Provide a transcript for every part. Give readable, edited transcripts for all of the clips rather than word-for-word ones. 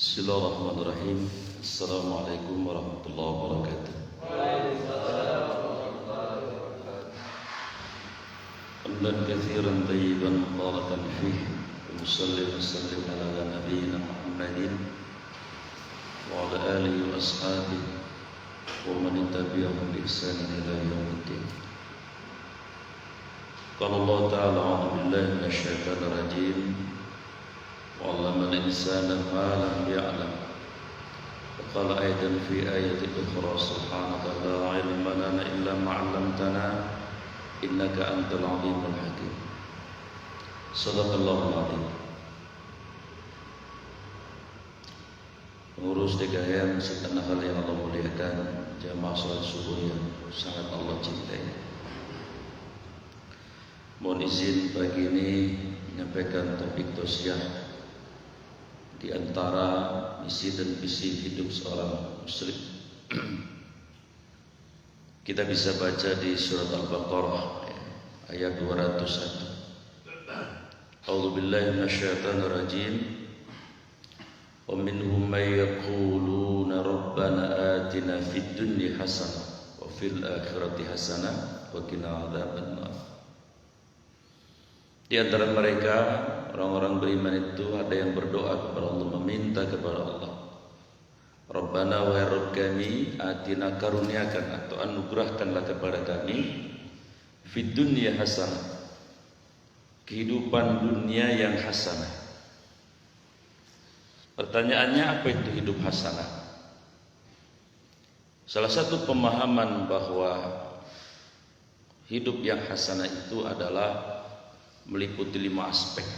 Bismillahirrahmanirrahim. Assalamualaikum warahmatullahi wabarakatuh. Hamdan katsiran tayyiban mubarakan fihi wa sallallahu wa sallim ala nabiyyina Muhammadin wa ala alihi wa ashabihi wa man tabi'ahum bi ihsan ila yaumiddin. Qala Allah ta'ala a'udzu billahi minasy syaithanir rajim. وَعَلَّمَ الْإِنسَانَ مَا لَمْ يَعْلَمْ وقال أيضا في آية أخرى سبحانك لا علم لنا إلا ما علمتنا إنك أنت العليم الحكيم. صدق الله العظيم. Pengurus DKM segenap hal yang Allah muliakan, jamaah salat subuh yang sangat Allah cintai. Mohon izin pagi ini menyampaikan topik tausiah di antara misi dan visi hidup seorang muslim. Kita bisa baca di surat Al-Baqarah ayat 201. A'udzu billahi minasyaitonir rajim. Wa minhum may yaquluna rabbana atina fid dunya hasanah wa fil akhirati hasanah wa qina adzabannar. Di antara mereka orang-orang beriman itu ada yang berdoa kepada Allah, meminta kepada Allah, Rabbana wa Rabb kami, atina karuniakan atau anugerahkanlah kepada kami fid dunya hasanah, kehidupan dunia yang hasanah. Pertanyaannya, apa itu hidup hasanah? Salah satu pemahaman bahwa hidup yang hasanah itu adalah meliputi 5 aspek.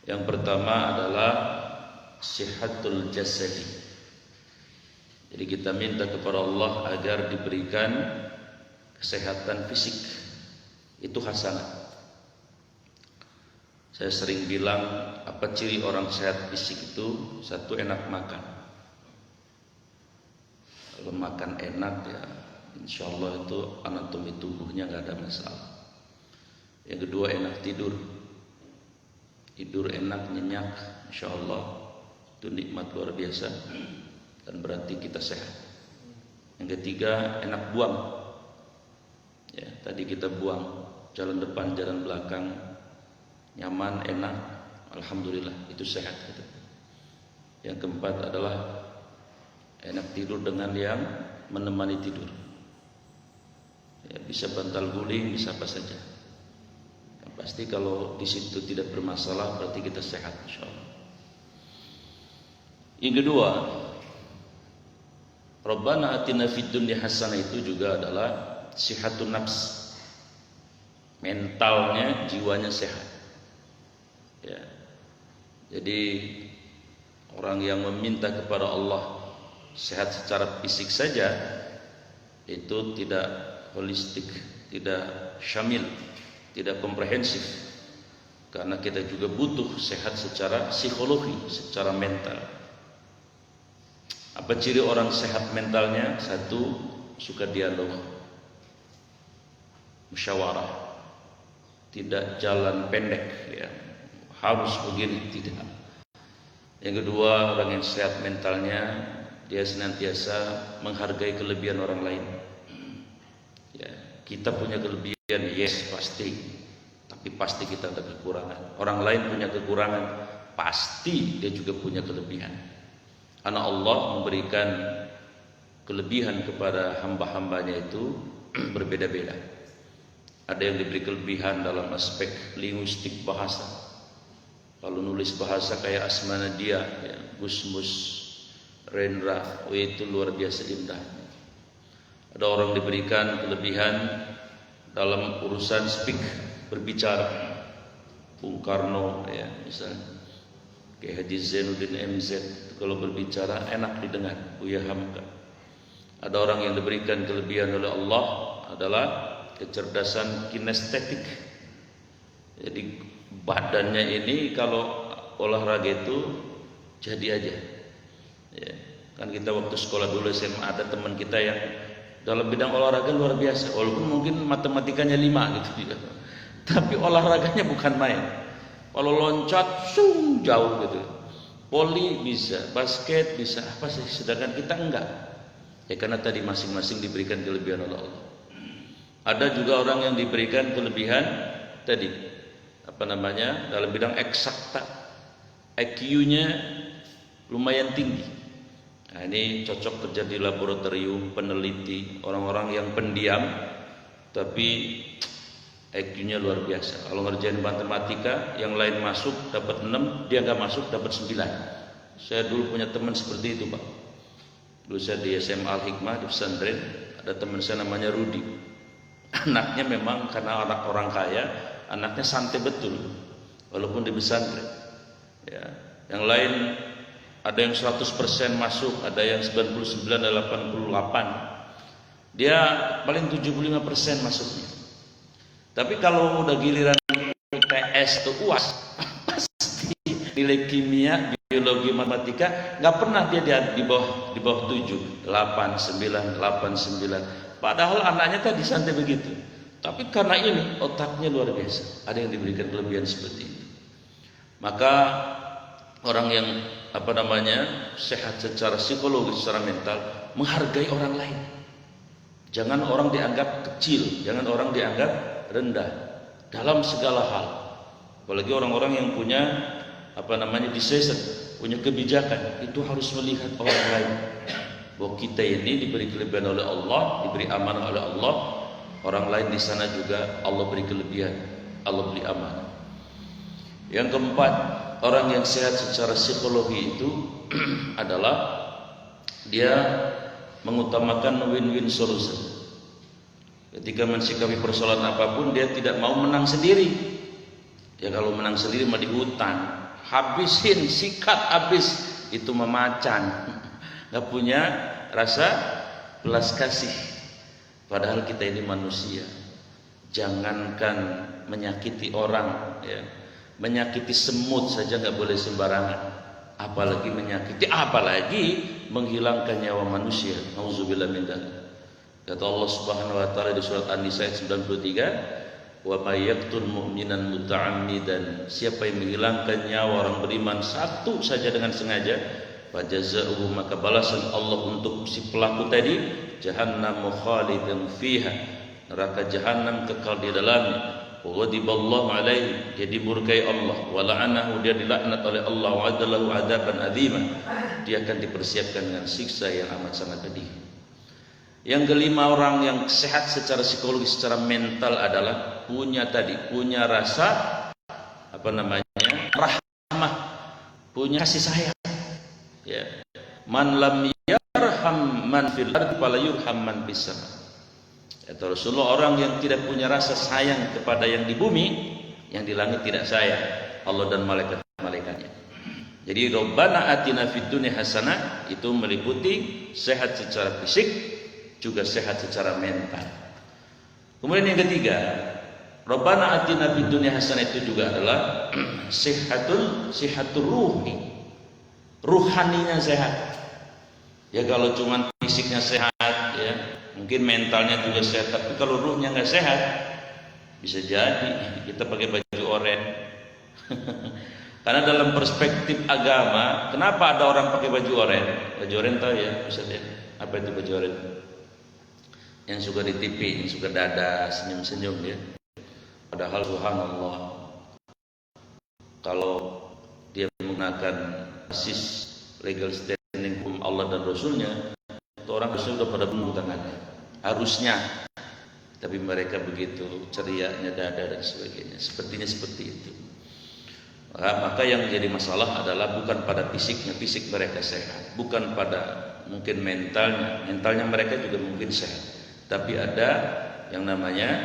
Yang pertama adalah sihatul jasadi. Jadi kita minta kepada Allah agar diberikan kesehatan fisik. Itu hasanah. Saya sering bilang, apa ciri orang sehat fisik itu? Satu, enak makan. Kalau makan enak ya insya Allah itu anatomi tubuhnya gak ada masalah. Yang kedua, enak tidur. Tidur enak, nyenyak, insya Allah itu nikmat luar biasa dan berarti kita sehat. Yang ketiga, enak buang. Ya, tadi kita buang jalan depan, jalan belakang, nyaman, enak, alhamdulillah itu sehat. Yang keempat adalah enak tidur dengan yang menemani tidur. Ya, bisa bantal guling, bisa apa saja. Pasti kalau di situ tidak bermasalah berarti kita sehat insyaallah. Yang kedua, Rabbana atina fid dunya hasanah itu juga adalah sihatun nafs. Mentalnya, jiwanya sehat. Ya. Jadi orang yang meminta kepada Allah sehat secara fisik saja itu tidak holistik, tidak syamil, tidak komprehensif, karena kita juga butuh sehat secara psikologi, secara mental. Apa ciri orang sehat mentalnya? Satu, suka dialog, musyawarah, tidak jalan pendek, ya, harus begini, tidak. Yang kedua, orang yang sehat mentalnya dia senantiasa menghargai kelebihan orang lain. Ya, kita punya kelebihan, yes pasti, tapi pasti kita ada kekurangan. Orang lain punya kekurangan, pasti dia juga punya kelebihan. Karena Allah memberikan kelebihan kepada hamba-hambanya itu berbeda-beda. Ada yang diberi kelebihan dalam aspek linguistik bahasa. Kalau nulis bahasa kayak Asmanadia, ya, Gusmus, Rendra, itu luar biasa indah. Ada orang diberikan kelebihan dalam urusan speak, berbicara. Bung Karno ya misalnya, kayak Haji Zainuddin MZ, kalau berbicara enak didengar. Buya Hamka. Ada orang yang diberikan kelebihan oleh Allah adalah kecerdasan kinestetik. Jadi badannya ini kalau olahraga itu jadi aja. Ya, kan kita waktu sekolah dulu SMA ada teman kita yang dalam bidang olahraga luar biasa, walaupun mungkin matematikanya 5 gitu, tapi olahraganya bukan main. Kalau loncat, jauh gitu. voli bisa, basket bisa, apa sih? Sedangkan kita enggak. Ya karena tadi masing-masing diberikan kelebihan oleh Allah. Ada juga orang yang diberikan kelebihan tadi dalam bidang eksakta, IQ-nya lumayan tinggi. Nah, ini cocok kerja di laboratorium, peneliti, orang-orang yang pendiam tapi IQ-nya luar biasa. Kalau ngerjain matematika, yang lain masuk dapat 6, dia nggak masuk dapat 9. Saya dulu punya teman seperti itu, Pak. Dulu saya di SMA Al-Hikmah di pesantren, ada teman saya namanya Rudi. Anaknya memang karena anak orang kaya, anaknya santai betul walaupun di pesantren. Ya, yang lain ada yang 100% masuk, ada yang 99, ada 88. Dia paling 75% masuknya. Tapi kalau udah giliran UTS atau UAS, pasti nilai kimia, biologi, matematika nggak pernah dia di bawah 7, 8, 9, 8, 9. Padahal anaknya tadi santai begitu. Tapi karena ini otaknya luar biasa. Ada yang diberikan kelebihan seperti itu. Maka orang yang sehat secara psikologis, secara mental, menghargai orang lain. Jangan orang dianggap kecil, jangan orang dianggap rendah dalam segala hal. Apalagi orang-orang yang punya decision, punya kebijakan, itu harus melihat orang lain. Bahwa kita ini diberi kelebihan oleh Allah, diberi amanah oleh Allah. Orang lain di sana juga Allah beri kelebihan, Allah beri amanah. Yang keempat, orang yang sehat secara psikologi itu adalah dia mengutamakan win-win solution. Ketika mensikapi persoalan apapun, dia tidak mau menang sendiri. Ya kalau menang sendiri mah di hutan, habisin, sikat habis, itu memacan. Gak punya rasa belas kasih. Padahal kita ini manusia. Jangankan menyakiti orang, ya, menyakiti semut saja gak boleh sembarangan. Apalagi menyakiti, apalagi menghilangkan nyawa manusia. Nauzubillah min dzalik. Kata Allah Subhanahu wa taala di surat An-Nisa ayat 93, wa may yaqtul mu'minan muta'ammidan, siapa yang menghilangkan nyawa orang beriman satu saja dengan sengaja, fajazaohu, maka balasan Allah untuk si pelaku tadi jahannam khalidan fiha, neraka jahanam kekal di dalamnya, wa ghadiballahu alaihi, dia dimurkai Allah, wa la'anahu, dia dilaknat oleh Allah, wa adalahu adaban adzima, dia akan dipersiapkan dengan siksa yang amat sangat pedih. Yang kelima, orang yang sehat secara psikologis, secara mental adalah punya rasa rahmah, punya kasih sayang. Ya. Man lam yarham man fil ardi fala yurham man fis sama. Kata Rasulullah, orang yang tidak punya rasa sayang kepada yang di bumi, yang di langit tidak sayang Allah dan malaikat-malaikatnya. Jadi Rabbana atina fid dunya hasanah itu meliputi sehat secara fisik, juga sehat secara mental. Kemudian yang ketiga, Rabbana atina fid dunya hasanah itu juga adalah sihatul ruhi, ruhaninya sehat. Ya kalau cuma fisiknya sehat, ya mungkin mentalnya juga sehat, tapi kalau ruhnya nggak sehat, bisa jadi kita pakai baju oranye. Karena dalam perspektif agama, kenapa ada orang pakai baju oranye? Baju oranye tahu ya, Ustaz ya? Apa itu baju oranye? Yang suka di TV, yang suka dada, senyum-senyum dia. Padahal subhanallah, kalau dia menggunakan basis legal standing hukum Allah dan Rasulnya, itu orang harusnya sudah pada bunuh tangannya. Harusnya. Tapi mereka begitu cerianya dada dan sebagainya. Sepertinya seperti itu. Maka yang menjadi masalah adalah bukan pada fisiknya, fisik mereka sehat. Bukan pada mungkin mentalnya mereka juga mungkin sehat. Tapi ada yang namanya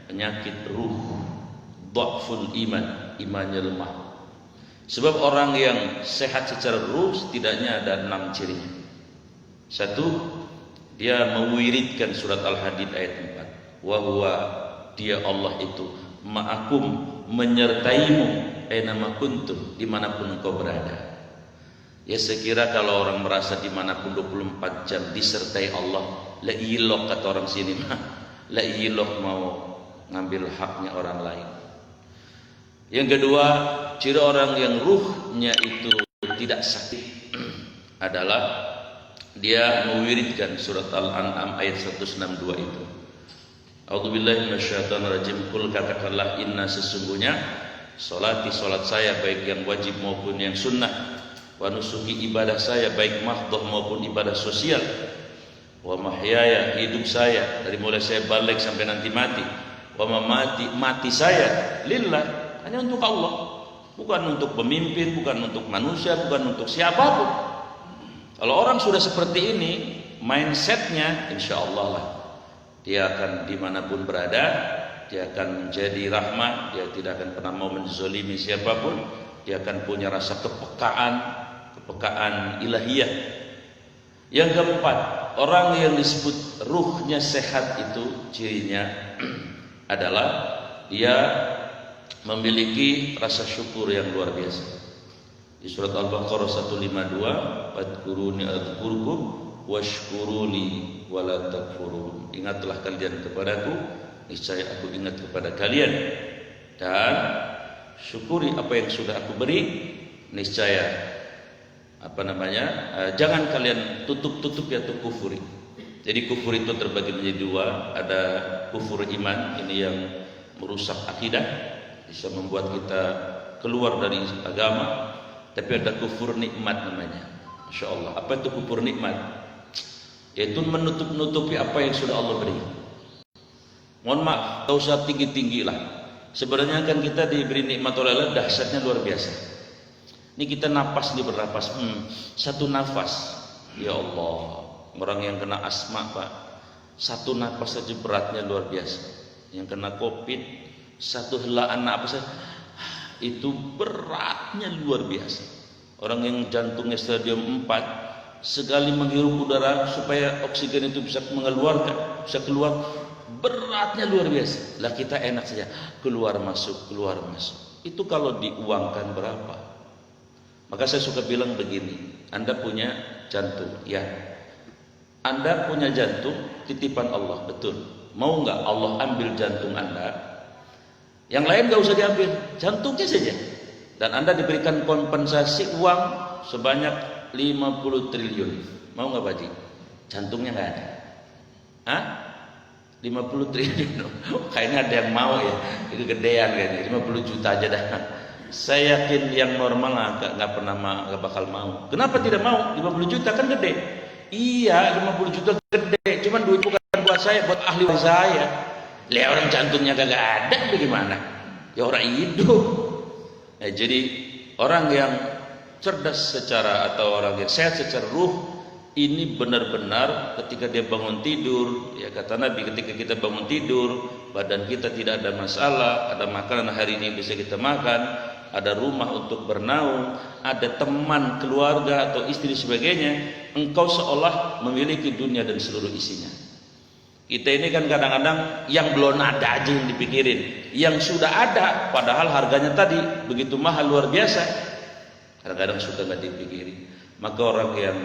penyakit ruh, dhaful iman, imannya lemah. Sebab orang yang sehat secara ruh setidaknya ada 6 cirinya. 1, dia mewiridkan surat Al-Hadid ayat 4. Wa huwa, dia Allah itu ma'akum, menyertaimu, aina kuntum, dimanapun engkau berada. Ya sekira kalau orang merasa dimanapun 24 jam disertai Allah, la ilok kata orang sini mah, la ilok mau ngambil haknya orang lain. Yang kedua, ciri orang yang ruhnya itu tidak sakit adalah dia mewiridkan surat Al-An'am ayat 162 itu. A'udzubillahi minasyaitonirrajim. Qul, katakanlah, inna sesungguhnya salati, salat saya baik yang wajib maupun yang sunnah, wa nusuki, ibadah saya baik mahdhah maupun ibadah sosial, wa mahyaya, hidup saya dari mulai saya balik sampai nanti mati, wa mamati, mati saya lillah, hanya untuk Allah, bukan untuk pemimpin, bukan untuk manusia, bukan untuk siapapun. Kalau orang sudah seperti ini mindsetnya, insya Allah lah dia akan dimanapun berada, dia akan menjadi rahmah, dia tidak akan pernah mau menzolimi siapapun, dia akan punya rasa kepekaan ilahiyah. Yang keempat, orang yang disebut ruhnya sehat itu cirinya adalah dia memiliki rasa syukur yang luar biasa. Di surat Al-Baqarah 152, "Fadhkuruni adzkurkum washkuruli wala takfurun." Ingatlah kalian kepadaku, niscaya aku ingat kepada kalian, dan syukuri apa yang sudah aku beri, niscaya jangan kalian tutup ya atau kufuri. Jadi kufur itu terbagi menjadi dua, ada kufur iman, ini yang merusak akidah, bisa membuat kita keluar dari agama. Tapi ada kufur nikmat namanya. Masya Allah. Apa itu kufur nikmat? Yaitu menutup-nutupi apa yang sudah Allah beri. Mohon maaf, tak usah tinggi-tinggi lah. Sebenarnya kan kita diberi nikmat oleh Allah, dahsyatnya luar biasa. Ini kita napas nih, bernapas, satu nafas, ya Allah. Orang yang kena asma, Pak, satu nafas saja beratnya luar biasa. Yang kena COVID, satu helaan nafas itu beratnya luar biasa. Orang yang jantungnya stadium 4, sekali menghirup udara supaya oksigen itu bisa mengeluarkan, bisa keluar, beratnya luar biasa. Lah kita enak saja, keluar masuk. Itu kalau diuangkan berapa? Maka saya suka bilang begini, Anda punya jantung, ya. Anda punya jantung, titipan Allah, betul. Mau nggak Allah ambil jantung Anda? Yang lain nggak usah diambil, jantungnya saja. Dan Anda diberikan kompensasi uang sebanyak 50 triliun. Mau nggak Pak Haji? Jantungnya nggak ada. 50 triliun. Kayaknya ada yang mau ya. Itu gedean kayaknya. 50 juta aja dah. Saya yakin yang normal nggak bakal mau. Kenapa tidak mau? 50 juta kan gede. Iya, 50 juta gede. Cuman duit bukan buat saya, buat ahli waris saya. Lihat orang jantungnya kagak ada, bagaimana? Ya orang hidup. Jadi orang yang cerdas atau orang yang sehat secara ruh, ini benar-benar ketika dia bangun tidur, ya kata Nabi, ketika kita bangun tidur, badan kita tidak ada masalah, ada makanan hari ini bisa kita makan, ada rumah untuk bernaung, ada teman, keluarga atau istri sebagainya, engkau seolah memiliki dunia dan seluruh isinya. Kita ini kan kadang-kadang yang belum ada aja yang dipikirin, yang sudah ada padahal harganya tadi begitu mahal luar biasa, kadang-kadang suka nggak dipikirin. Maka orang yang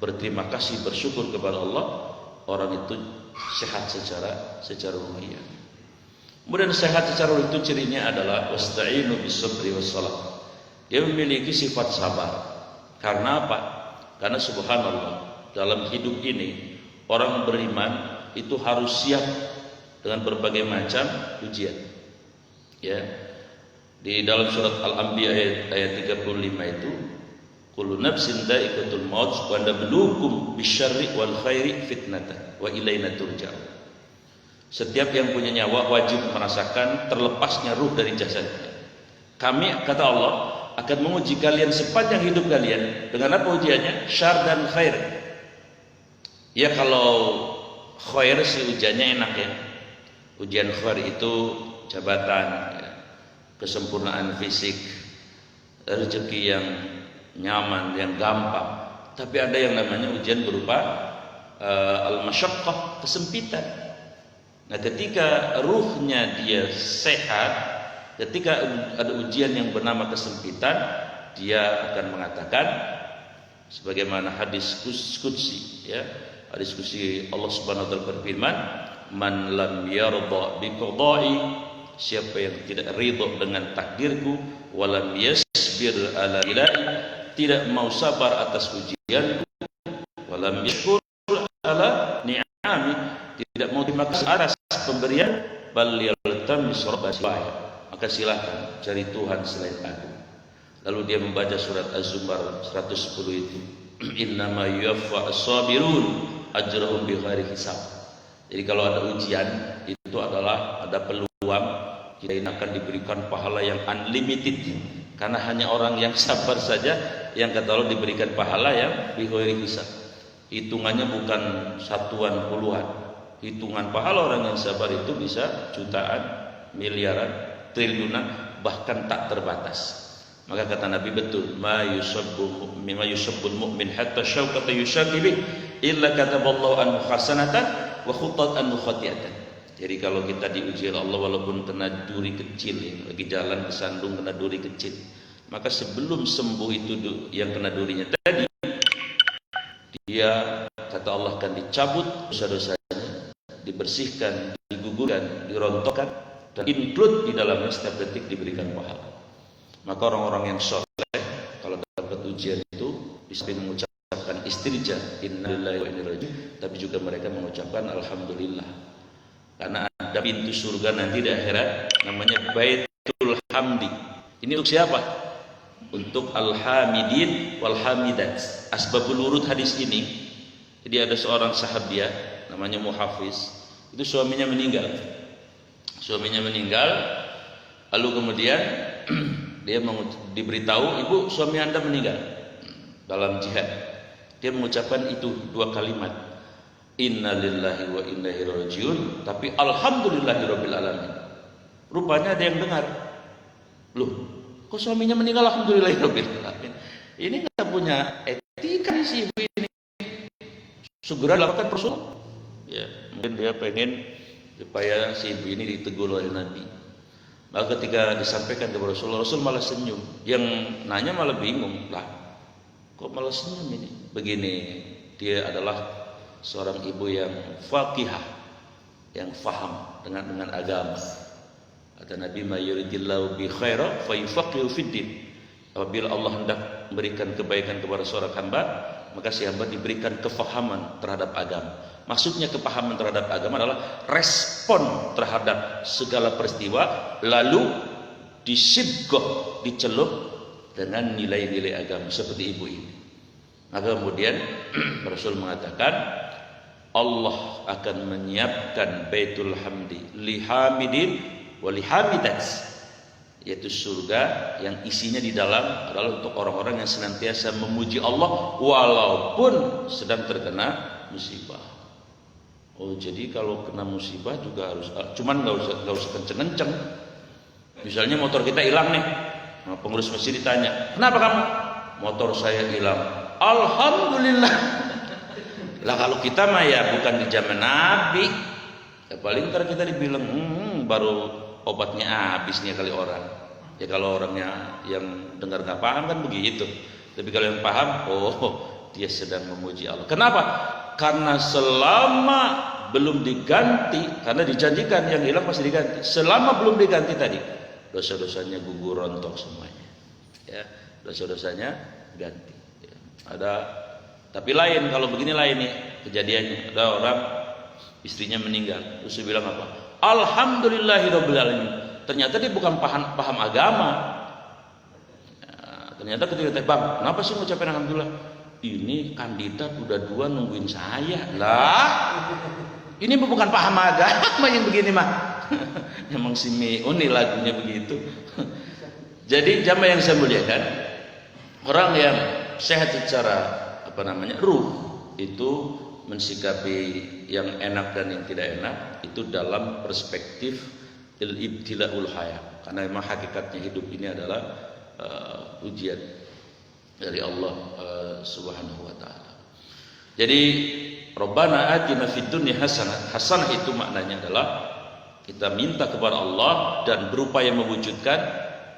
berterima kasih, bersyukur kepada Allah, orang itu sehat secara ruhiyah. Kemudian sehat secara ruhiyah itu cirinya adalah wasta'inu bis-sabri was-salah. Dia memiliki sifat sabar. Karena apa? Karena subhanallah, dalam hidup ini orang beriman itu harus siap dengan berbagai macam ujian. Ya. Di dalam surat Al-Anbiya ayat 35 itu, kullu nafsin dha'iqatul maut wa nabluukum bisyarri wal khairi fitnatan wa ilaina turja'un. Setiap yang punya nyawa wajib merasakan terlepasnya ruh dari jasadnya. Kami, kata Allah, akan menguji kalian sepanjang hidup kalian. Dengan apa ujiannya? Syar dan khair. Ya kalau khair sih ujiannya enak ya. Ujian khair itu jabatan, ya, kesempurnaan fisik, rezeki yang nyaman, yang gampang. Tapi ada yang namanya ujian berupa al-masyaqqah, kesempitan. Nah, ketika ruhnya dia sehat, ketika ada ujian yang bernama kesempitan, dia akan mengatakan sebagaimana hadis qudsi, ya. Hadis qudsi Allah Subhanahu wa taala berfirman, "Man lam yarda bi qada'i", siapa yang tidak ridha dengan takdirku, wa lam yasbir ala ilahi, tidak mau sabar atas ujian, walam yashkur ala ni'ami, tidak mau terima kasih atas pemberian, bal yaltamis rabbah, maka silakan cari Tuhan selain aku. Lalu dia membaca surat Az-Zumar 110 itu, innama yuwaffa as-sabirun ajrahum bighairi hisab. Jadi kalau ada ujian itu adalah ada peluang kita ini akan diberikan pahala yang unlimited, karena hanya orang yang sabar saja yang kata Allah diberikan pahala yang bighairi hisab. Hitungannya bukan satuan puluhan, hitungan pahala orang yang sabar itu bisa jutaan, miliaran, triliunan, bahkan tak terbatas. Maka kata Nabi betul, ma yusabbul mu'min hatta syaukata yusyaki bih illa kataballahu anhu hasanatan wa khutat anhu khati'atan. Jadi kalau kita diuji oleh Allah walaupun kena duri kecil, lagi jalan kesandung kena duri kecil, maka sebelum sembuh itu yang kena durinya tadi, dia kata Allah akan dicabut dosa-dosanya, dibersihkan, digugurkan, dirontokkan, dan include di dalamnya setiap detik diberikan pahala. Maka orang-orang yang soleh kalau dapat ujian itu bisa mengucapkan istirja, innalillahi wa inna ilaihi raji'un, tapi juga mereka mengucapkan alhamdulillah, karena ada pintu surga nanti di akhirat namanya Baitul Hamdi. Ini untuk siapa? Untuk al-hamidin wal hamidat. Asbabul wurud hadis ini, jadi ada seorang sahabiah namanya Muhafiz, itu suaminya meninggal, lalu kemudian dia diberitahu, ibu suami anda meninggal dalam jihad. Dia mengucapkan itu dua kalimat, innalillahi wa inna ilaihi raji'un, tapi alhamdulillahirabbil alamin. Rupanya ada yang dengar, loh kok suaminya meninggal alhamdulillahirabbil alamin? Ini nggak punya etika si ibu ini, segera lakukan persoalan. Ya, mungkin dia pengen supaya si ibu ini ditegur oleh Nabi. Maka ketika disampaikan kepada Rasulullah, Rasul malah senyum. Yang nanya malah bingung, lah kok malah senyum ini? Begini, dia adalah seorang ibu yang faqihah, yang faham dengan agama. Kata Nabi, ma yuridillahu bi khaira fa yufaqihu fid din. Apabila Allah hendak memberikan kebaikan kepada seorang hamba, maka si hamba diberikan kefahaman terhadap agama. Maksudnya kepahaman terhadap agama adalah respon terhadap segala peristiwa, lalu disibgoh, dicelup dengan nilai-nilai agama seperti ibu ini. Maka kemudian Rasul mengatakan Allah akan menyiapkan Baitul Hamdi lihamidin walihamidat, yaitu surga yang isinya di dalam adalah untuk orang-orang yang senantiasa memuji Allah walaupun sedang terkena musibah. Oh, jadi kalau kena musibah juga harus, cuman nggak usah kenceng-kenceng. Misalnya motor kita hilang nih, nah, pengurus masjid ditanya, kenapa kamu? Motor saya hilang. Alhamdulillah. Lah kalau kita mah ya bukan di zaman Nabi, ya paling ntar kita dibilang baru obatnya habis nih kali orang. Ya kalau orangnya yang dengar nggak paham kan begitu. Tapi kalau yang paham, oh dia sedang memuji Allah. Kenapa? Karena selama belum diganti, karena dijanjikan yang hilang pasti diganti. Selama belum diganti tadi, dosa-dosanya gugur rontok semuanya. Ya, dosa-dosanya ganti. Ya. Ada, tapi lain kalau begini lain nih kejadiannya. Ada orang istrinya meninggal, terus dia bilang apa? Alhamdulillahirabbil alamin. Ternyata dia bukan paham agama. Ya, ternyata ketika bang, kenapa sih ngucapin alhamdulillah? Ini kandidat udah 2 nungguin saya lah. Ini bukan paham agama yang begini mah. Emang si Miuni lagunya begitu. Jadi jamaah yang saya muliakan, orang yang sehat secara ruh itu mensikapi yang enak dan yang tidak enak itu dalam perspektif ibtilaul hayat, karena memang hakikatnya hidup ini adalah ujian dari Allah Subhanahu wa taala. Jadi Rabbana atina fid dunya hasanah. Hasanah itu maknanya adalah kita minta kepada Allah dan berupaya mewujudkan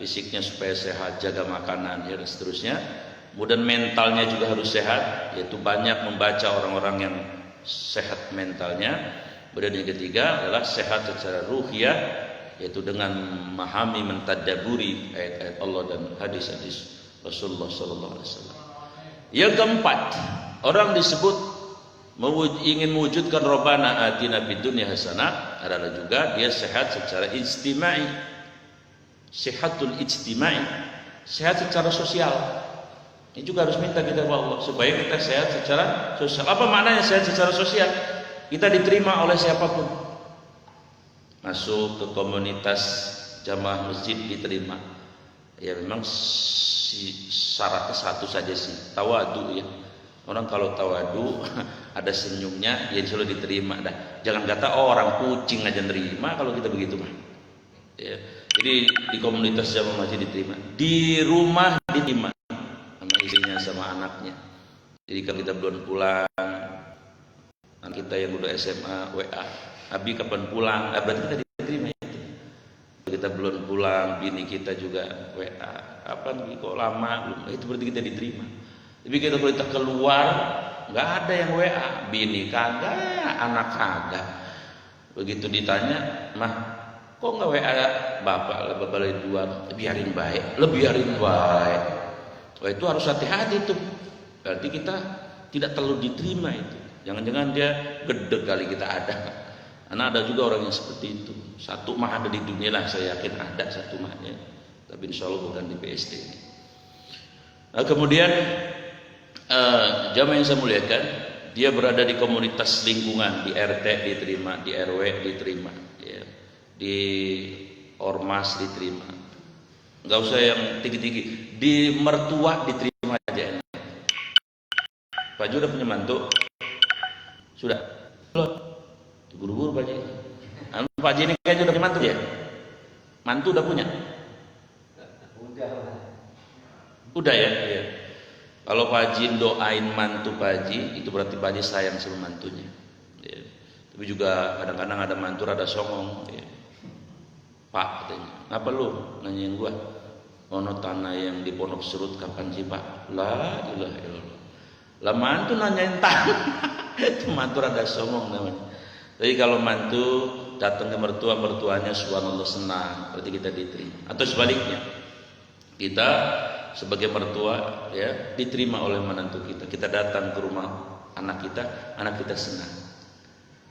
fisiknya supaya sehat, jaga makanan ya, dan seterusnya. Kemudian mentalnya juga harus sehat, yaitu banyak membaca orang-orang yang sehat mentalnya. Kemudian yang ketiga adalah sehat secara ruhiyah, yaitu dengan memahami, mentadabburi ayat-ayat Allah dan hadis-hadis Rasulullah sallallahu alaihi wasallam. Yang keempat, orang disebut ingin mewujudkan Rabbana atina fid dunya hasanah adalah juga dia sehat secara ijtimai. Sehatul ijtimai, sehat secara sosial. Ini juga harus minta kita kepada Allah supaya kita sehat secara sosial. Apa maknanya sehat secara sosial? Kita diterima oleh siapapun. Masuk ke komunitas jamaah masjid diterima. Ya memang syaratnya satu saja sih, tawadu ya. Orang kalau tawadu ada senyumnya, ya insya Allah diterima dah. Jangan kata orang kucing aja nerima kalau kita begitu mah. Ya. Jadi di komunitas jamaah masjid diterima, di rumah diterima sama istrinya sama anaknya. Jadi kalau kita belum pulang, anak kita yang udah SMA WA, Abi kapan pulang? Berarti kita diterima itu. Kita belum pulang, bini kita juga WA, kapan kok lama belum? Itu berarti kita diterima. Tapi kita kalau kita keluar, nggak ada yang WA, bini kagak, anak kagak. Begitu ditanya, mah kok nggak WA bapak lagi dua, biarin baik, biarin baik. Wah itu harus hati-hati tuh. Berarti kita tidak terlalu diterima itu. Jangan-jangan dia gede kali kita ada. Karena ada juga orang yang seperti itu. Satu mah ada di dunia lah, saya yakin ada satu mahnya. Tapi insya Allah bukan di PSD ini. Nah, kemudian jamaah yang saya muliakan, dia berada di komunitas lingkungan, di RT diterima, di RW diterima, ya. Di ormas diterima, nggak usah yang tinggi-tinggi, di mertua diterima aja enak. Pak Haji udah punya mantu? Sudah? Belum? Buru-buru Pak Haji. Pak Haji ini kayaknya udah punya mantu ya? Mantu udah punya? Udah ya? Iya. Kalau Pak Haji doain mantu Pak Haji, itu berarti Pak Haji sayang sama mantunya. Ya. Tapi juga kadang-kadang ada mantu rada songong. Ya. Pak katanya, ngapa lu nanyain gua? Ono tanah yang di Pondok Serut kapan sih Pak? La ilaha illallah. Lah mantu nanyain tanah. Itu mantu rada songong namanya. Jadi kalau mantu datang ke mertuanya subhanallah senang, berarti kita diterima. Atau sebaliknya, kita sebagai mertua ya diterima oleh menantu kita. Kita datang ke rumah anak kita senang.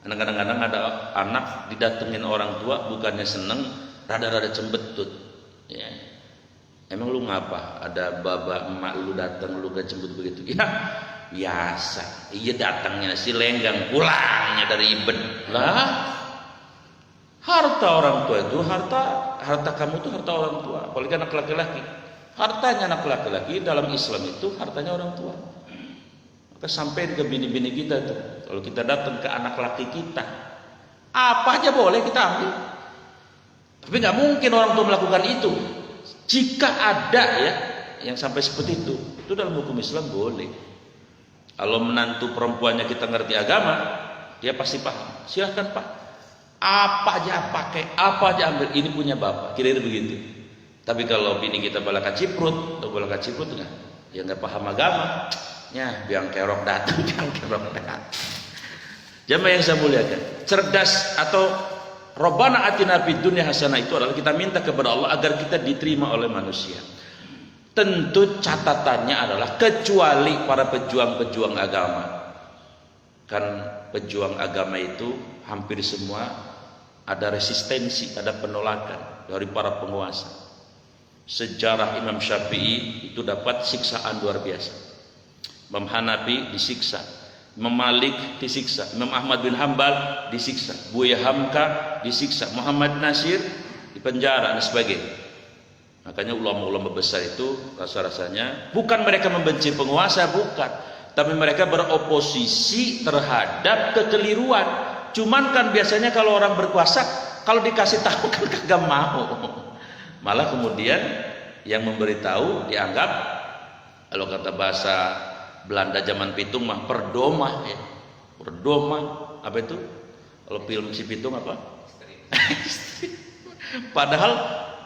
Kadang-kadang ada anak didatengin orang tua bukannya seneng, rada-rada cembetut. Ya. Emang lu ngapa? Ada baba emak lu datang lu gak cembut begitu? Ya biasa. Iya datangnya si lenggang, pulangnya dari ibed. Lah harta orang tua itu harta kamu itu harta orang tua. Apalagi anak laki-laki. Hartanya anak laki-laki dalam Islam itu hartanya orang tua. Maka sampai ke bini-bini kita tuh, kalau kita datang ke anak laki kita, apa aja boleh kita ambil. Tapi nggak mungkin orang tua melakukan itu. Jika ada ya yang sampai seperti itu dalam hukum Islam boleh. Kalau menantu perempuannya kita ngerti agama, dia pasti paham. Silahkan Pak, apa aja pakai, apa aja ambil, ini punya bapak. Kira-kira begitu. Tapi kalau bini kita balaka ciprut enggak, ya nggak paham agama. Ya, biang kerok datang. Jamaah yang saya muliakan, cerdas atau Rabbana atina fid dunya hasanah itu adalah kita minta kepada Allah agar kita diterima oleh manusia. Tentu catatannya adalah kecuali para pejuang-pejuang agama. Kan pejuang agama itu hampir semua ada resistensi, ada penolakan dari para penguasa. Sejarah Imam Syafi'i itu dapat siksaan luar biasa. Imam Hanafi disiksa, Imam Malik disiksa, Imam Ahmad bin Hambal disiksa, Buya Hamka disiksa, Muhammad Nasir dipenjara dan sebagainya. Makanya ulama-ulama besar itu rasa-rasanya bukan mereka membenci penguasa, bukan, tapi mereka beroposisi terhadap kekeliruan. Cuman kan biasanya kalau orang berkuasa, kalau dikasih tahu kan kagak mau. Malah kemudian yang memberitahu dianggap, kalau kata bahasa Belanda zaman Pitung mah perdoma ya. Perdoma apa itu? Kalau film si Pitung apa? Padahal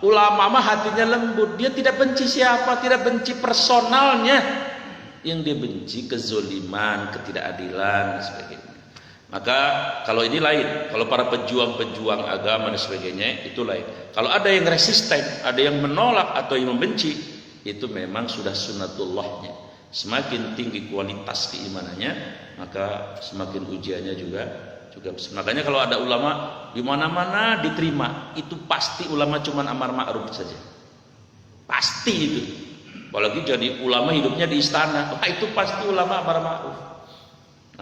ulama mah hatinya lembut, dia tidak benci siapa, tidak benci personalnya. Yang dia benci kezoliman, ketidakadilan dan sebagainya. Maka kalau ini lain, kalau para pejuang-pejuang agama dan sebagainya itu lain. Kalau ada yang resisten, ada yang menolak atau yang membenci, itu memang sudah sunnatullahnya. Semakin tinggi kualitas keimanannya, maka semakin ujiannya juga besar. Makanya kalau ada ulama di mana-mana diterima, itu pasti ulama cuman amar ma'ruf saja. Pasti itu. Apalagi jadi ulama hidupnya di istana, wah itu pasti ulama amar ma'ruf.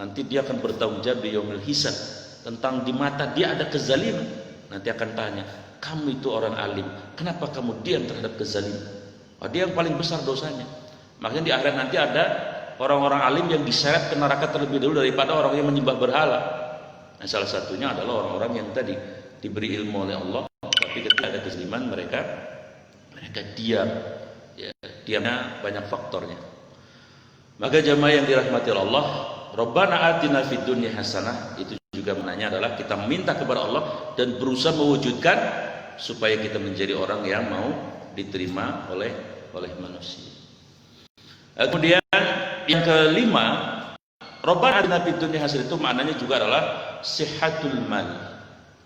Nanti dia akan bertanggung jawab di yaumil hisab tentang di mata dia ada kezaliman. Nanti akan tanya, kamu itu orang alim, kenapa kamu diam terhadap kezaliman? Wah, dia yang paling besar dosanya. Makanya di akhirat nanti ada orang-orang alim yang diseret ke neraka terlebih dahulu daripada orang yang menyembah berhala. Nah, salah satunya adalah orang-orang yang tadi diberi ilmu oleh Allah, tapi ketika ada kezaliman mereka diam. Ya, diamnya banyak faktornya. Maka jamaah yang dirahmati Allah, Rabbana atina fid dunya hasanah, itu juga maknanya adalah kita minta kepada Allah dan berusaha mewujudkan supaya kita menjadi orang yang mau diterima oleh manusia. Kemudian yang kelima, Rabbana atina fid dunya hasanah itu maknanya juga adalah sihatul mal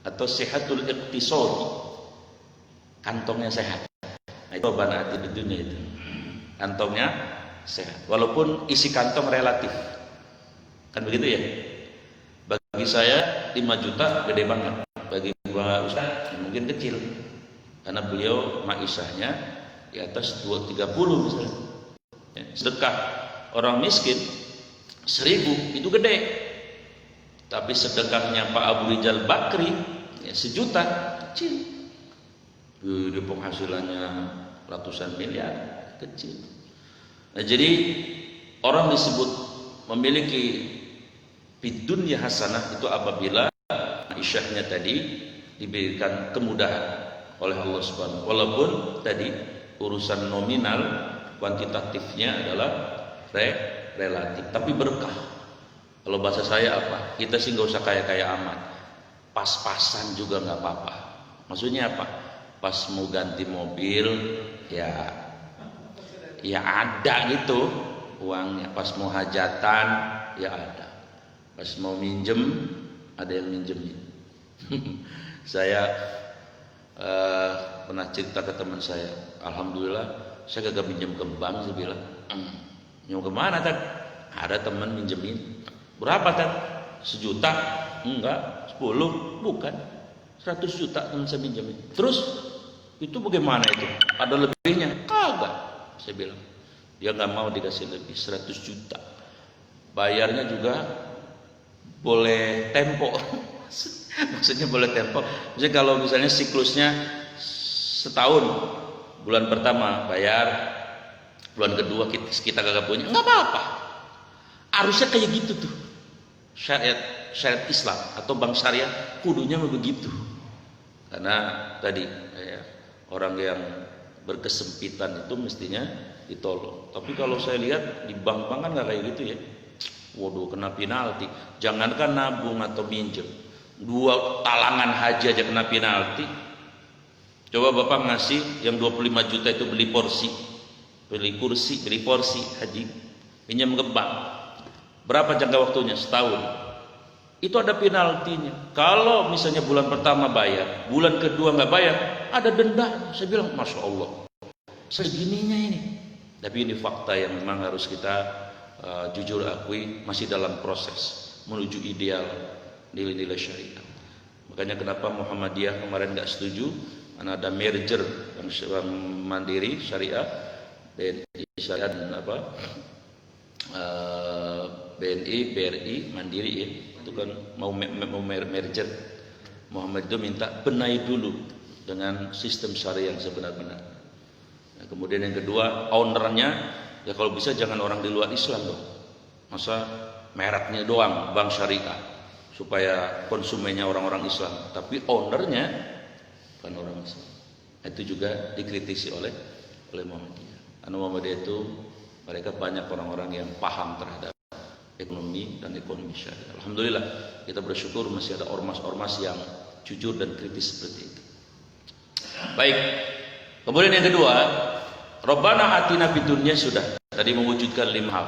atau sihatul iqtisadi, kantongnya sehat. Nah, itu Rabbana atina fid dunya, itu kantongnya sehat, walaupun isi kantong relatif, kan begitu ya. Bagi saya 5 juta gede banget, bagi Pak Ustaz mungkin kecil, karena beliau maisahnya di atas 30 misalnya. Sedekah orang miskin 1000 itu gede, tapi sedekahnya Pak Abu Rizal Bakri ya 1 juta kecil. Di penghasilannya ratusan miliar, kecil. Nah, jadi orang disebut memiliki bidunya hasanah itu apabila Aisyahnya tadi diberikan kemudahan oleh Allah Subhanahu. Walaupun tadi urusan nominal kuantitatifnya adalah relatif, tapi berkah. Kalau bahasa saya apa? Kita sih nggak usah kaya-kaya amat, pas-pasan juga nggak apa-apa. Maksudnya apa? Pas mau ganti mobil ya ada gitu uangnya. Pas mau hajatan ya ada. Pas mau minjem ada yang minjemin. Saya pernah cerita ke teman saya, alhamdulillah saya gak minjem ke bank. Saya bilang, minjem kemana Tan? Ada teman minjemin. Berapa Tan? 1 juta? Enggak. 10? Bukan. 100 juta teman saya minjemin. Terus itu bagaimana itu? Ada lebihnya? Kagak. Saya bilang, dia gak mau dikasih lebih 100 juta. Bayarnya juga boleh tempo. Maksudnya boleh tempo. Jadi kalau misalnya siklusnya setahun, bulan pertama bayar, bulan kedua kita kagak punya, nggak apa-apa. Harusnya kayak gitu tuh. Syariat Islam atau bank syariah kudunya begitu. Karena tadi orang yang berkesempitan itu mestinya ditolong. Tapi kalau saya lihat di bank-bank kan nggak kayak gitu ya. Waduh, kena penalti. Jangankan nabung atau minjem, 2 talangan haji aja kena penalti. Coba Bapak ngasih yang 25 juta itu beli porsi, beli kursi, beli porsi haji, pinjam ke bank. Berapa jangka waktunya? Setahun. Itu ada penaltinya. Kalau misalnya bulan pertama bayar, bulan kedua nggak bayar, ada denda. Saya bilang, Masya Allah, segininya ini. Tapi ini fakta yang memang harus kita jujur akui, masih dalam proses menuju ideal nilai-nilai syariah. Makanya kenapa Muhammadiyah kemarin nggak setuju, karena ada merger Bank Mandiri Syariah, BNI Syariah dan BNI, BRI, Mandiri ya. Itu kan mau merger. Muhammad itu minta benahi dulu dengan sistem syariah yang sebenar-benar. Nah, kemudian yang kedua, ownernya ya kalau bisa jangan orang di luar Islam dong. Masa mereknya doang bank syariah supaya konsumennya orang-orang Islam, tapi ownernya bukan orang Islam. Itu juga dikritisi oleh Muhammadiyah. Karena Muhammadiyah itu mereka banyak orang-orang yang paham terhadap ekonomi dan ekonomi syariah. Alhamdulillah kita bersyukur masih ada ormas-ormas yang jujur dan kritis seperti itu. Baik. Kemudian yang kedua, Rabbana atina fid dunya sudah tadi mewujudkan 5 hal.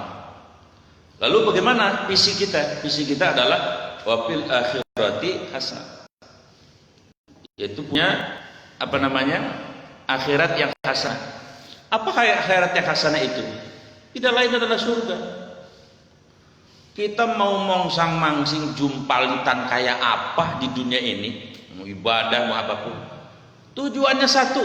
Lalu bagaimana visi kita? Visi kita adalah wa fil akhirati hasanah. Yaitu punya akhirat yang hasanah. Apa khairat yang hasanah itu? Tidak lain adalah surga. Kita mau mongsang mangsing jumpalitan kayak apa di dunia ini, mau ibadah mau apapun, tujuannya satu.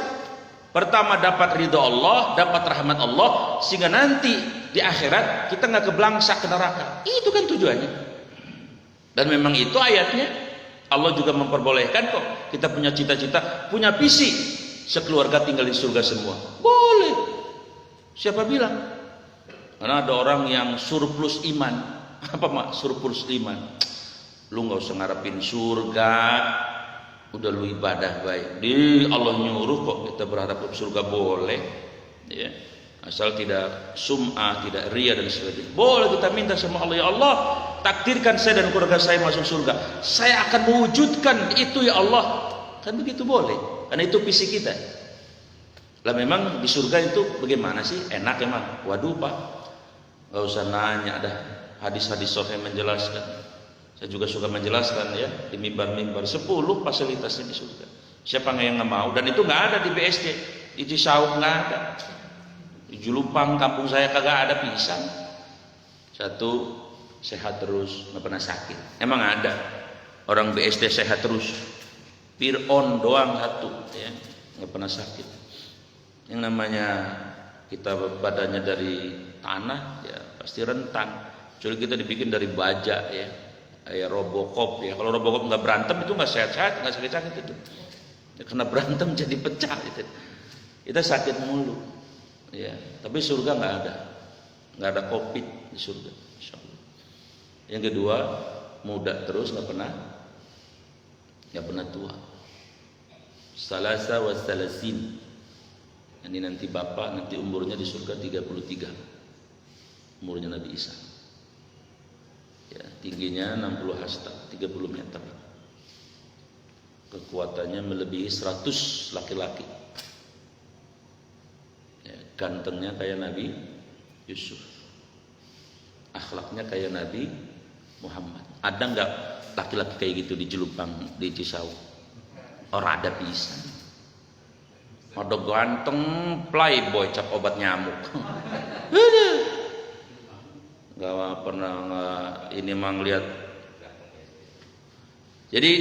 Pertama, dapat ridho Allah, dapat rahmat Allah, sehingga nanti di akhirat kita nggak keblangsak ke neraka. Itu kan tujuannya. Dan memang itu ayatnya. Allah juga memperbolehkan kok kita punya cita-cita, punya visi sekeluarga tinggal di surga semua. Boleh. Siapa bilang? Karena ada orang yang surplus iman. Apa mak? Surplus iman. Lu nggak usah ngarepin surga. Udah lu ibadah baik. Di Allah nyuruh kok kita berharap ke surga, boleh. Ya. Asal tidak sum'ah, tidak ria dan sebagainya. Boleh kita minta sama Allah, ya Allah, takdirkan saya dan keluarga saya masuk surga. Saya akan mewujudkan itu ya Allah. Kan begitu boleh. Karena itu visi kita. Lah memang di surga itu bagaimana sih? Enak emang. Waduh Pak, gak usah nanya dah. Hadis-hadis sahih menjelaskan. Saya juga suka menjelaskan ya di mimbar-mimbar 10 fasilitasnya di surga. Siapa yang nggak mau? Dan itu nggak ada di BSD, di Cisauk nggak ada, di Julupang kampung saya kagak ada pisang. Satu, sehat terus, nggak pernah sakit. Emang ada orang BSD sehat terus? Fir'aun doang satu, ya, nggak pernah sakit. Yang namanya kita badannya dari tanah, ya pasti rentan. Kecuali kita dibikin dari baja, ya. Kayak Robocop ya. Kalau Robocop nggak berantem itu nggak sehat-sehat, nggak sakit-sakit itu. Ya, karena berantem jadi pecah itu. Kita sakit mulu. Ya, tapi surga nggak ada COVID di surga. Insyaallah. Yang kedua, muda terus nggak pernah tua. Salasa wassalasin. Ini nanti bapak nanti umurnya di surga 33. Umurnya Nabi Isa. Ya, tingginya 60 hasta, 30 meter. Kekuatannya melebihi 100 laki-laki. Ya, gantengnya kayak Nabi Yusuf. Akhlaknya kayak Nabi Muhammad. Ada nggak laki-laki kayak gitu di Jelupang, di Cisauk? Orang ada pisan. Ada ganteng playboy cap obat nyamuk. Gak pernah ini mang lihat. Jadi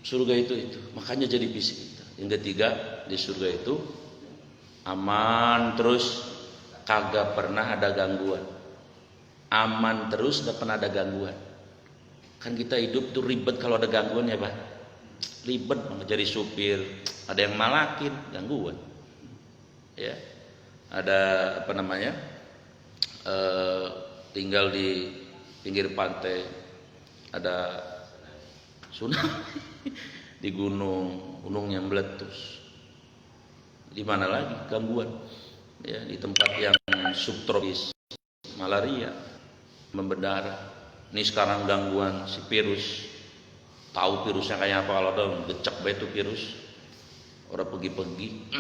surga itu makanya jadi visi kita. Yang ketiga, di surga itu aman terus, kagak pernah ada gangguan. Aman terus, gak pernah ada gangguan. Kan kita hidup tuh ribet kalau ada gangguan ya Pak. Ribet banget jadi supir, ada yang malakin, gangguan. Ya. Ada apa namanya? Tinggal di pinggir pantai, ada tsunami di gunungnya meletus. Di mana lagi gangguan? Ya, di tempat yang subtropis, malaria, memberdarah. Ini sekarang gangguan si virus. Tahu virusnya kayak apa? Kalau ada decak bae itu virus. Orang pergi-pergi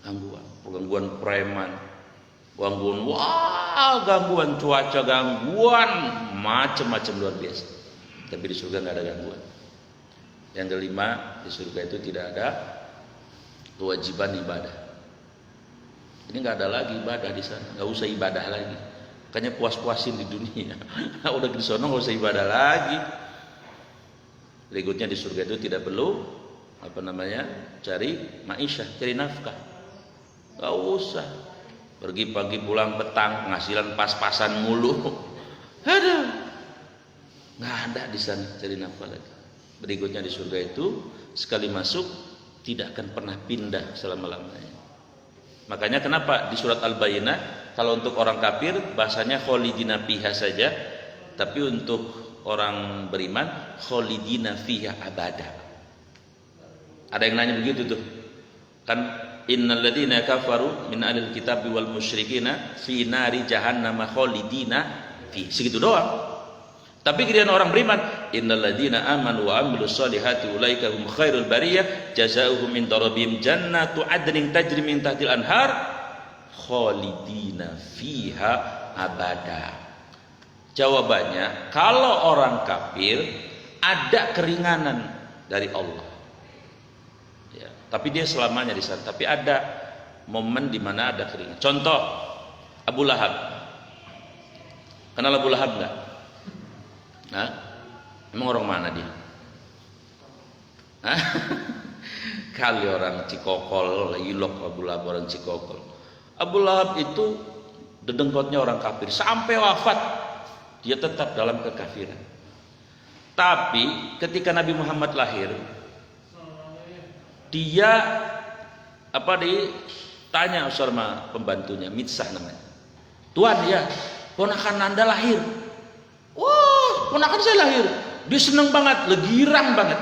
gangguan preman. Gangguan cuaca, gangguan macam-macam luar biasa. Tapi di surga nggak ada gangguan. Yang kelima, di surga itu tidak ada kewajiban ibadah. Ini nggak ada lagi ibadah di sana, nggak usah ibadah lagi. Makanya puas-puasin di dunia. Udah di sana nggak usah ibadah lagi. Berikutnya di surga itu tidak perlu cari ma'isyah, cari nafkah. Nggak usah. Pergi pagi pulang petang, penghasilan pas-pasan mulu. Nggak ada di sana cari nafkah lagi. Berikutnya di surga itu sekali masuk tidak akan pernah pindah selama-lamanya. Makanya kenapa di surat Al-Bayyinah kalau untuk orang kafir bahasanya kholidina fiha saja, tapi untuk orang beriman kholidina fiha abada. Ada yang nanya begitu tuh. Kan innal ladzina kafaru min ahlil kitabi wal musyrikina fi nari jahannam kholidina fi. Segitu doang. Tapi kirian orang beriman, innal ladzina amanu wa amilus solihati ulaika hum khairul bariyah jazaohum min rabbihim jannatu adnin tajri min tahtil anhar kholidina fiha abada. Jawabannya, kalau orang kafir ada keringanan dari Allah. Ya, tapi dia selamanya di sana. Tapi ada momen di mana ada keringat. Contoh Abu Lahab. Kenal Abu Lahab enggak? Hah? Emang orang mana dia? Hah? Kali orang Cikokol, ilok Abu Lahab orang Cikokol. Abu Lahab itu dedengkotnya orang kafir sampai wafat dia tetap dalam kekafiran. Tapi ketika Nabi Muhammad lahir, dia ditanya sama pembantunya, Mitsah namanya. Tuan ya, ponakan Anda lahir. Wah, ponakan saya lahir. Dia seneng banget, legirang banget.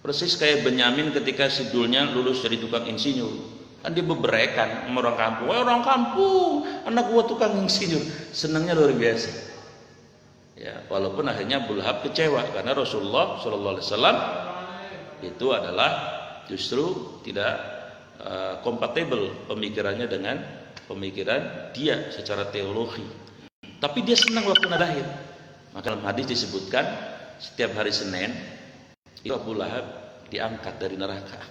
Persis kayak Benyamin ketika sidulnya lulus jadi tukang insinyur. Kan dia beberekan sama orang kampung. Wah, orang kampung, anak gua tukang insinyur. Senengnya luar biasa. Ya, walaupun akhirnya Abu Lahab kecewa karena Rasulullah SAW itu adalah justru tidak kompatibel pemikirannya dengan pemikiran dia secara teologi. Tapi dia senang waktu lahir. Maka dalam hadis disebutkan setiap hari Senin itu Abu Lahab diangkat dari neraka.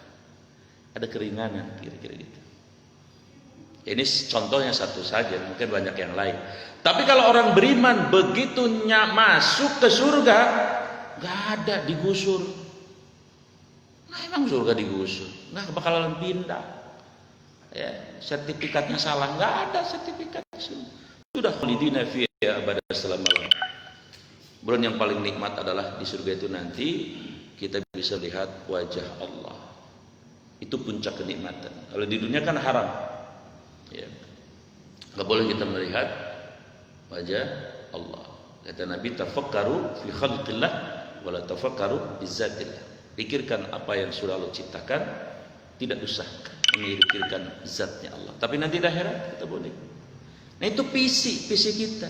Ada keringanan kira-kira gitu. Ini contohnya satu saja, mungkin banyak yang lain. Tapi kalau orang beriman begitu masuk ke surga, nggak ada digusur. Nah, emang surga digusur, nggak bakalan pindah. Ya, sertifikatnya salah, nggak ada sertifikat. Sudah khalidina fiha abada selama-lamanya. Bulan yang paling nikmat adalah di surga itu nanti kita bisa lihat wajah Allah. Itu puncak kenikmatan. Kalau di dunia kan haram. Ya. Nggak boleh kita melihat wajah Allah. Kata Nabi, tafakkaru fi khalqillah wa la tafakkaru bi zatillah. Pikirkan apa yang sudah Allah ciptakan, tidak usah memikirkan zatnya Allah. Tapi nanti di akhirat kita boleh. Nah, itu visi kita.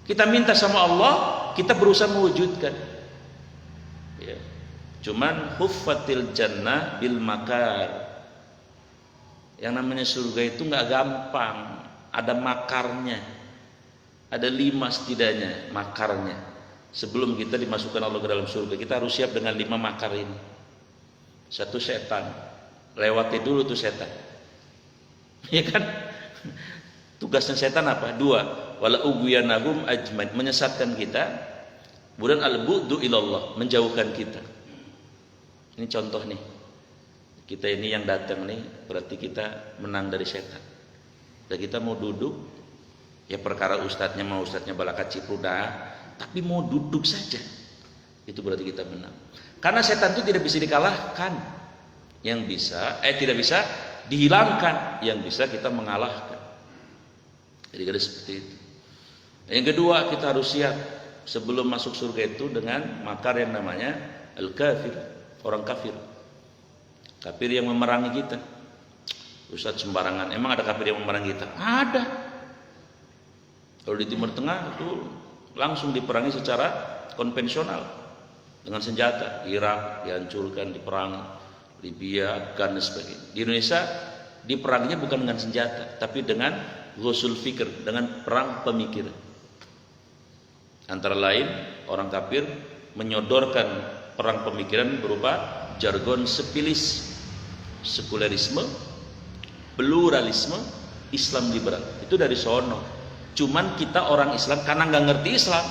Kita minta sama Allah, kita berusaha mewujudkan. Ya. Cuman huffatil jannah bil makar. Yang namanya surga itu nggak gampang, ada makarnya. Ada 5 setidaknya makarnya. Sebelum kita dimasukkan Allah ke dalam surga, kita harus siap dengan 5 makar ini. 1, setan. Lewati dulu tuh setan. Ya kan? Tugasnya setan apa? 2, wala ughwiyanahum ajmain, menyesatkan kita. Kemudian al-bu'du ilallah, menjauhkan kita. Ini contoh nih. Kita ini yang datang nih, berarti kita menang dari setan. Dan kita mau duduk, ya perkara ustadznya mau ustadznya balakat ciprudah, tapi mau duduk saja, itu berarti kita menang. Karena setan itu tidak bisa dikalahkan. Yang bisa, tidak bisa dihilangkan. Yang bisa kita mengalahkan. Jadi ada seperti itu. Yang kedua, kita harus siap sebelum masuk surga itu dengan makar yang namanya al-kafir, orang kafir. Kafir yang memerangi kita. Ustaz sembarangan. Emang ada kafir yang memerangi kita? Ada. Kalau di Timur Tengah itu langsung diperangi secara konvensional dengan senjata. Irak dihancurkan, diperangi, Libya, Afghanistan dan sebagainya. Di Indonesia diperanginya bukan dengan senjata, tapi dengan ghusul fikr, dengan perang pemikiran. Antara lain orang kafir menyodorkan perang pemikiran berupa jargon sepilis, sekulerisme, pluralisme, Islam liberal. Itu dari sono. Cuman kita orang Islam karena nggak ngerti Islam,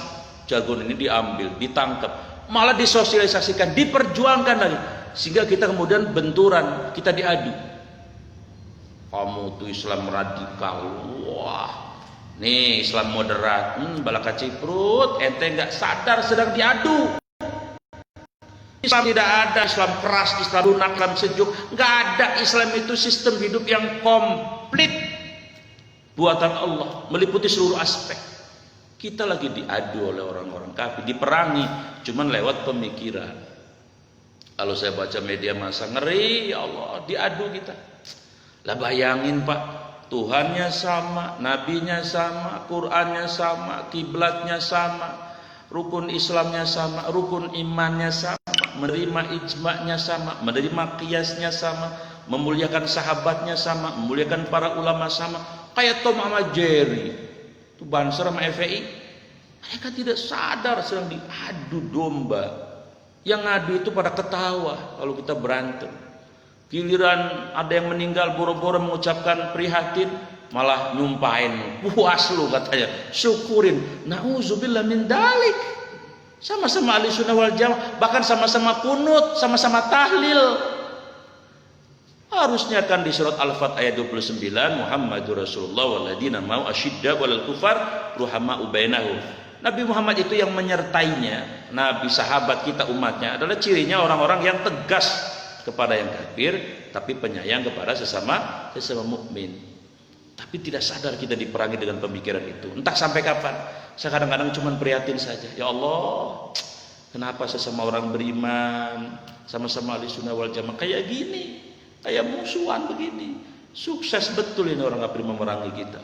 jargon ini diambil, ditangkap, malah disosialisasikan, diperjuangkan lagi, sehingga kita kemudian benturan, kita diadu. Kamu tuh Islam radikal, wah, nih Islam moderat, balaka ciprut, ente nggak sadar sedang diadu. Islam tidak ada, Islam keras, Islam lunak, Islam sejuk, nggak ada. Islam itu sistem hidup yang komplit, buatan Allah, meliputi seluruh aspek. Kita lagi diadu oleh orang-orang kafir, diperangi, cuman lewat pemikiran. Kalau saya baca media massa, ngeri, ya Allah, diadu kita. Lah bayangin Pak, Tuhannya sama, nabinya sama, Qurannya sama, kiblatnya sama, rukun Islamnya sama, rukun imannya sama, menerima ijma'nya sama, menerima qiyasnya sama, memuliakan sahabatnya sama, memuliakan para ulama sama. Kayak Tom sama Jerry, itu Banser sama FPI, mereka tidak sadar sedang diadu domba. Yang ngadu itu pada ketawa kalau kita berantem. Giliran ada yang meninggal boro-boro mengucapkan prihatin, malah nyumpahin, puas lu katanya, syukurin. Nauzubillah min dalik. Sama-sama ahli sunnah wal jamaah, bahkan sama-sama kunut, sama-sama tahlil. Harusnya kan di surat Al-Fat ayat 29, Muhammadur Rasulullah walladzina mau asyidda walal kufar ruhama'u bainahum. Nabi Muhammad itu yang menyertainya, Nabi sahabat kita umatnya adalah cirinya orang-orang yang tegas kepada yang kafir, tapi penyayang kepada sesama mukmin. Tapi tidak sadar kita diperangi dengan pemikiran itu. Entah sampai kapan. Saya kadang-kadang cuma prihatin saja. Ya Allah, kenapa sesama orang beriman, sama-sama ahli sunnah wal jamaah kayak gini, kayak musuhan begini. Sukses betul ini orang kafir memerangi kita.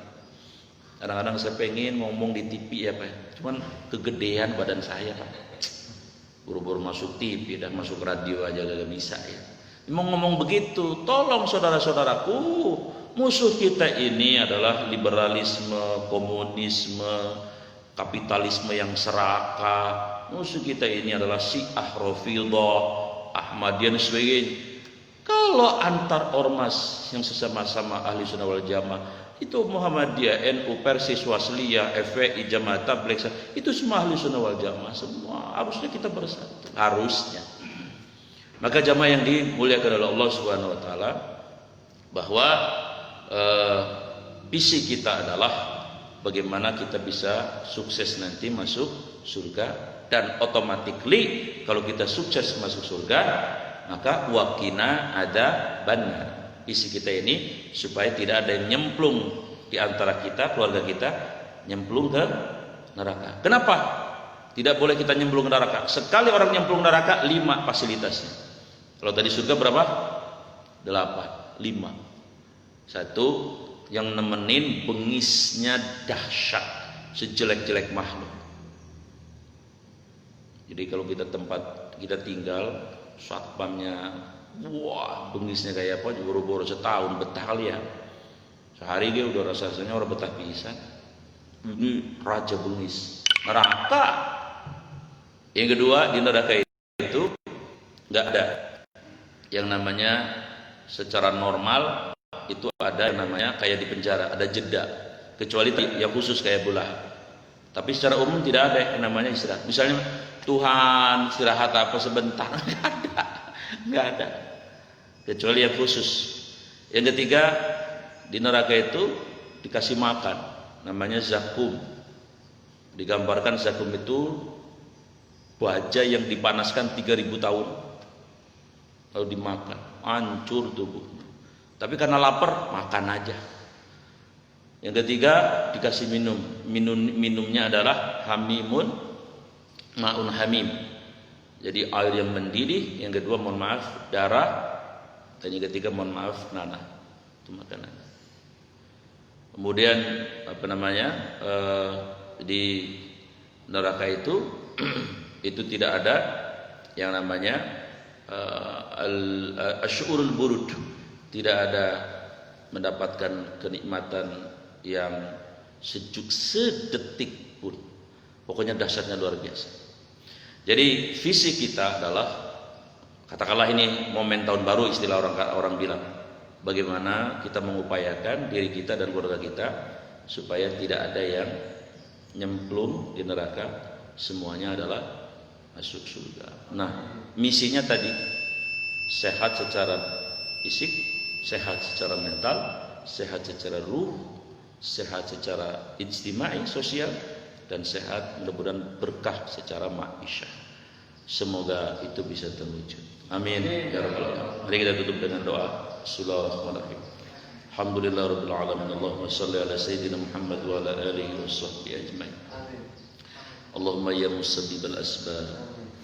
Kadang-kadang saya pengen ngomong di TV ya Pak, cuman kegedean badan saya Pak. Buru-buru masuk TV dan masuk radio aja gak bisa ya. Mau ngomong begitu, tolong saudara-saudaraku, musuh kita ini adalah liberalisme, komunisme, kapitalisme yang serakah. Musuh kita ini adalah Syiah, Rafidhah, Ahmadiyah dan sebagainya. Kalau antar ormas yang sesama-sama ahli sunnah wal jamaah itu Muhammadiyah, NU, Persis, Wasliyah, FPI, Jamaah Tabligh, itu semua ahli sunnah wal jamaah semua. Harusnya kita bersatu. Harusnya. Maka jamaah yang dimuliakan oleh Allah Subhanahu wa taala, bahwa visi kita adalah bagaimana kita bisa sukses nanti masuk surga, dan automatically kalau kita sukses masuk surga, maka wakina ada benar. Visi kita ini supaya tidak ada yang nyemplung di antara kita, keluarga kita, nyemplung ke neraka. Kenapa? Tidak boleh kita nyemplung ke neraka. Sekali orang nyemplung neraka, 5 fasilitasnya. Kalau tadi surga berapa? 8, 5. 1, yang nemenin bengisnya dahsyat, sejelek-jelek makhluk. Jadi kalau kita tempat kita tinggal, satpamnya, wah bengisnya kayak apa, boro-boro setahun betah kali ya. Sehari dia udah rasanya orang betah pisan. Ini raja bengis, neraka. Yang kedua, di neraka itu nggak ada yang namanya secara normal, itu ada yang namanya kayak di penjara, ada jeda, kecuali yang khusus kayak bola. Tapi secara umum tidak ada yang namanya istirahat. Misalnya Tuhan istirahat apa sebentar, nggak ada, kecuali yang khusus. Yang ketiga, di neraka itu dikasih makan, namanya zakum. Digambarkan zakum itu baja yang dipanaskan 3000 tahun lalu dimakan, hancur tubuhnya. Tapi karena lapar, makan aja. Yang ketiga, dikasih minumnya adalah hamimun ma'un hamim. Jadi air yang mendidih. Yang kedua, mohon maaf, darah. Dan yang ketiga, mohon maaf, nanah. Itu makanan. Kemudian di neraka itu itu tidak ada yang namanya asyurul burud. Tidak ada mendapatkan kenikmatan yang sejuk sedetik pun. Pokoknya dahsyatnya luar biasa. Jadi visi kita adalah, katakanlah ini momen tahun baru, istilah orang bilang, bagaimana kita mengupayakan diri kita dan keluarga kita supaya tidak ada yang nyemplung di neraka, semuanya adalah masuk surga. Nah, misinya tadi sehat secara fisik, sehat secara mental, sehat secara ruh, sehat secara ijtimai, sosial, dan sehat mudah-mudahan berkah secara ma'isyah. Semoga itu bisa terwujud. Amin ya rabbal alamin. Mari kita tutup dengan doa. Bismillahirrahmanirrahim. Alhamdulillahirabbil alamin. Allahumma shalli ala sayyidina Muhammad wa ala alihi washabbihi ajmain. Allahumma ya musabbibal asbab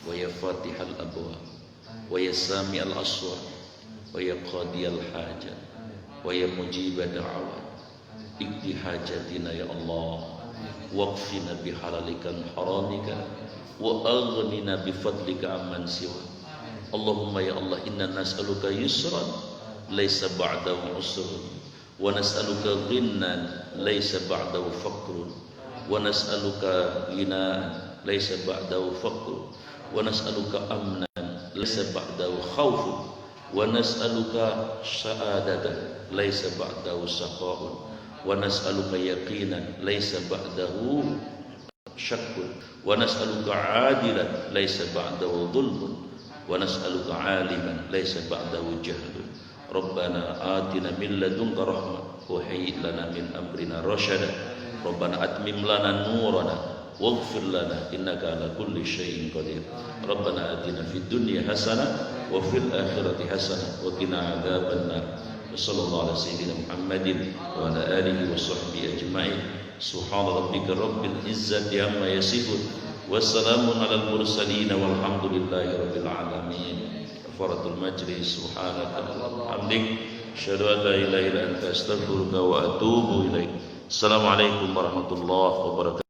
wa ya fatihal abwab wa ya sami'al aswat wa ya qadiyal hajat wa ya mujibad da'awat, ikdi hajatina ya Allah, waqfina bihalalika haramika wa aghnina bifadlika amman siwa. Allahumma ya Allah, inna nas'aluka yusran laysa ba'dahu usrun wa nas'aluka ghinnan laysa ba'dahu faqrun wa nas'aluka ghinaan laysa ba'dahu faqrun wa nas'aluka amnan laysa ba'dahu khawfun wa nas'aluka sa'adatan laisa ba'dahu shaqa'un, wa nas'aluka yaqinan laisa ba'dahu syakkun, wa nas'aluka 'adilan laisa ba'dahu dhulmun, wa nas'aluka 'aliman laisa ba'dahu jahlun. Rabbana atina min ladunka rahmah wa hayyi lana min amrina rasyada. Rabbana atmim lana nurana waghfir lana innaka ala kulli syai'in qadir. Rabbana atina fid dunya hasanah wa fil akhirati hasanah wa qina adzabannar. Sallallahu ala sayyidina Muhammadin wa ala alihi wa sahbihi ajma'in. Subhana rabbika rabbil izzati amma yasifun wa salamun alal mursalin walhamdulillahi rabbil alamin. Kafaratul majlis. Subhanaka Allahumma hamdik asyhadu an la ilaha illa anta astaghfiruka wa atubu ilaik. Assalamualaikum warahmatullahi wabarakatuh.